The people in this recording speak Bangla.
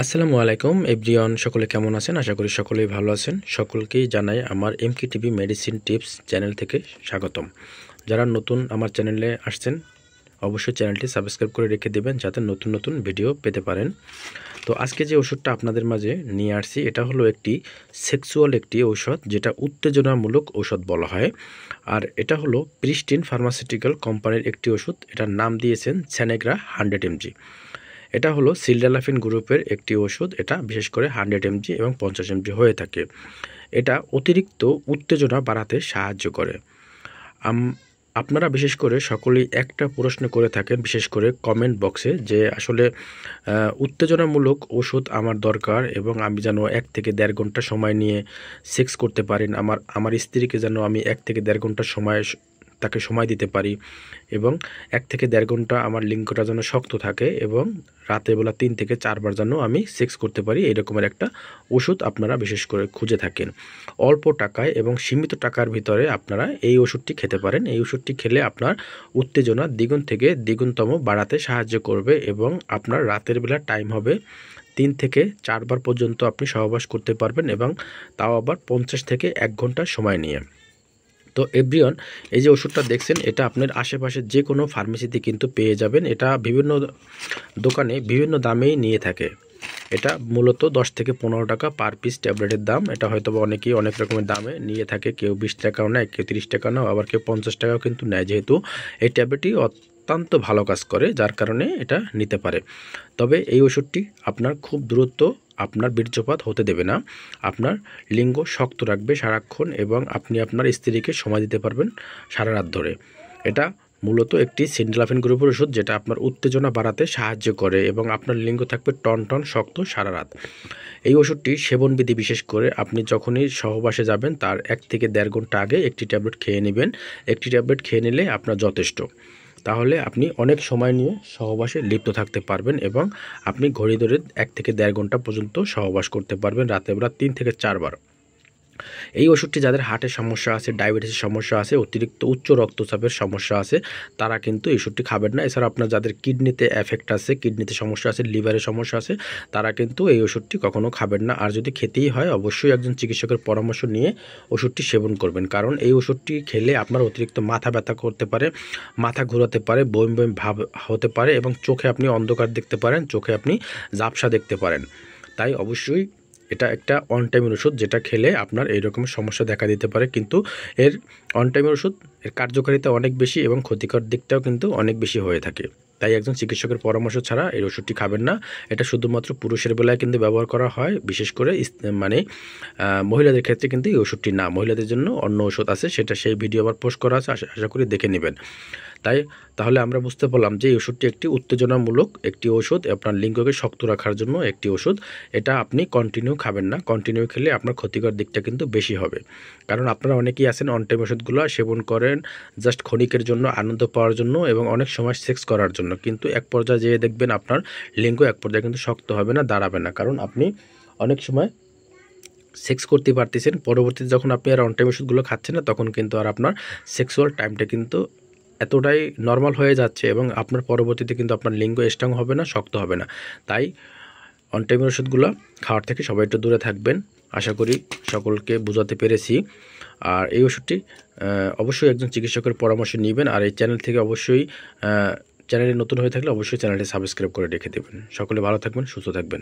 আসসালামু আলাইকুম এভরিওয়ান, সকলে কেমন আছেন? আশা করি সকলেই ভালো আছেন। সকলকেই জানাই আমার MK TV medicine tips channel থেকে স্বাগতম। যারা নতুন আমার চ্যানেলে আসছেন অবশ্যই চ্যানেলটি সাবস্ক্রাইব করে রেখে দেবেন যাতে নতুন নতুন ভিডিও পেতে পারেন। তো আজকে যে ওষুধটা আপনাদের মাঝে নিয়ে আসছি এটা হলো একটি সেক্সুয়াল একটি ঔষধ, যেটা উত্তেজনামূলক ঔষধ বলা হয়। আর এটা হলো প্রিস্টিন ফার্মাসিউটিক্যাল কোম্পানির একটি ওষুধ। এটার নাম দিয়েছেন স্যানেগ্রা 100 mg। এটা হলো সিলডালাফিন গ্রুপের একটি ওষুধ। এটা বিশেষ করে 100 mg এবং 50 mg হয়ে থাকে। এটা অতিরিক্ত উত্তেজনা বাড়াতে সাহায্য করে। আপনারা বিশেষ করে সকলেই একটা প্রশ্ন করে থাকেন, বিশেষ করে কমেন্ট বক্সে, যে আসলে উত্তেজনামূলক ওষুধ আমার দরকার এবং আমি যেন 1 থেকে 1.5 ঘন্টা সময় নিয়ে সেক্স করতে পারেন, আমার স্ত্রীকে যেন আমি 1 থেকে 1.5 ঘন্টা তাকে সময় দিতে পারি এবং 1 থেকে 1.5 ঘন্টা আমার লিঙ্গটা যেন শক্ত থাকে এবং রাতের বেলা 3 থেকে 4 বার যেন আমি সেক্স করতে পারি, এরকমের একটা ওষুধ আপনারা বিশেষ করে খুঁজে থাকেন। অল্প টাকায় এবং সীমিত টাকার ভিতরে আপনারা এই ওষুধটি খেতে পারেন। এই ওষুধটি খেলে আপনার উত্তেজনা দ্বিগুণ থেকে দ্বিগুণতম বাড়াতে সাহায্য করবে এবং আপনার রাতের বেলা টাইম হবে 3 থেকে 4 বার পর্যন্ত আপনি সহবাস করতে পারবেন এবং তাও আবার 50 থেকে 1 ঘন্টা সময় নিয়ে। তো এভরিওয়ান, এই যে ওষুধটা দেখছেন এটা আপনার আশেপাশে যে কোনো ফার্মেসিতে কিন্তু পেয়ে যাবেন। এটা বিভিন্ন দোকানে বিভিন্ন দামেই নিয়ে থাকে। এটা মূলত 10 থেকে 15 টাকা পার পিস ট্যাবলেটের দাম। এটা হয়তো বা অনেকেই অনেক রকমের দামে নিয়ে থাকে, কেউ 20 টাকাও নেয়, কেউ 30 টাকা নেয়, আবার কেউ 50 টাকাও কিন্তু নেয়, যেহেতু এই ট্যাবলেটটি অত্যন্ত ভালো কাজ করে যার কারণে এটা নিতে পারে। তবে এই ওষুধটি আপনার খুব দ্রুত আপনার বীর্যপাত হতে দেবে না, আপনার লিঙ্গ শক্ত রাখবে সারাক্ষণ এবং আপনি আপনার স্ত্রীকে সময় দিতে পারবেন সারা রাত ধরে। এটা মূলত একটি সিলডালাফিন গ্রুপের ওষুধ, যেটা আপনার উত্তেজনা বাড়াতে সাহায্য করে এবং আপনার লিঙ্গ থাকবে টন টন শক্ত সারা রাত। এই ওষুধটি সেবনবিধি বিশেষ করে আপনি যখনই সহবাসে যাবেন তার 1 থেকে 1.5 ঘন্টা আগে একটি ট্যাবলেট খেয়ে নেবেন। একটি ট্যাবলেট খেয়ে নিলে আপনার যথেষ্ট। তাহলে আপনি অনেক সময় নিয়ে সহবাসে লিপ্ত থাকতে পারবেন এবং আপনি ঘড়ি ধরে 1 থেকে 1.5 ঘন্টা পর্যন্ত সহবাস করতে পারবেন রাতের বেলা 3 থেকে 4 বার। এই ওষুধটি যাদের হার্টের সমস্যা আছে, ডায়াবেটিসের সমস্যা আছে, অতিরিক্ত উচ্চ রক্তচাপের সমস্যা আছে, তারা কিন্তু এই ওষুধটি খাবেন না। এছাড়া আপনার যাদের কিডনিতে এফেক্ট আছে, কিডনিতে সমস্যা আছে, লিভারের সমস্যা আছে, তারা কিন্তু এই ওষুধটি কখনো খাবেন না। আর যদি খেতেই হয় অবশ্যই একজন চিকিৎসকের পরামর্শ নিয়ে ওষুধটি সেবন করবেন, কারণ এই ওষুধটি খেলে আপনার অতিরিক্ত মাথা ব্যথা করতে পারে, মাথা ঘোরাতে পারে, বমি বমি ভাব হতে পারে এবং চোখে আপনি অন্ধকার দেখতে পারেন, চোখে আপনি ঝাপসা দেখতে পারেন। তাই অবশ্যই এটা একটা অন টাইমের ওষুধ, যেটা খেলে আপনার এইরকম সমস্যা দেখা দিতে পারে, কিন্তু এর অন টাইমের ওষুধ এর কার্যকারিতা অনেক বেশি এবং ক্ষতিকর দিকটাও কিন্তু অনেক বেশি হয়ে থাকে। তাই একজন চিকিৎসকের পরামর্শ ছাড়া এই ওষুধটি খাবেন না। এটা শুধুমাত্র পুরুষের বেলায় কিন্তু ব্যবহার করা হয়, বিশেষ করে মহিলাদের ক্ষেত্রে কিন্তু এই ওষুধটি না। মহিলাদের জন্য অন্য ওষুধ আছে, সেটা সেই ভিডিও আবার পোস্ট করা আছে, আশা করি দেখে নেবেন। তাহলে আমরা বুঝতে পারলাম যে এই ওষুধটি একটি উত্তেজনামূলক একটি ওষুধ, আপনার লিঙ্গকে শক্ত রাখার জন্য একটি ওষুধ। এটা আপনি কন্টিনিউ খাবেন না, কন্টিনিউ খেলে আপনার ক্ষতিকর দিকটা কিন্তু বেশি হবে। কারণ আপনারা অনেকেই আছেন অন টাইম ওষুধগুলো সেবন করেন জাস্ট ক্ষণিকের জন্য, আনন্দ পাওয়ার জন্য এবং অনেক সময় সেক্স করার জন্য, কিন্তু এক পর্যায়ে যেয়ে দেখবেন আপনার লিঙ্গ এক পর্যায়ে কিন্তু শক্ত হবে না, দাঁড়াবে না, কারণ আপনি অনেক সময় সেক্স করতে পারতেছেন, পরবর্তীতে যখন আপনি আর অন টাইম ওষুধগুলো খাচ্ছেন না তখন কিন্তু আর আপনার সেক্সুয়াল টাইমটা কিন্তু এতটাই নর্মাল হয়ে যাচ্ছে এবং আপনার পরবর্তীতে কিন্তু আপনার লিঙ্গ স্ট্রং হবে না, শক্ত হবে না। তাই অন টাইমের ওষুধগুলো খাওয়ার থেকে সবাই একটু দূরে থাকবেন। আশা করি সকলকে বোঝাতে পেরেছি। আর এই ওষুধটি অবশ্যই একজন চিকিৎসকের পরামর্শ নেবেন। আর এই চ্যানেল থেকে অবশ্যই চ্যানেলে নতুন হয়ে থাকলে অবশ্যই চ্যানেলটি সাবস্ক্রাইব করে রেখে দেবেন। সকলে ভালো থাকবেন, সুস্থ থাকবেন।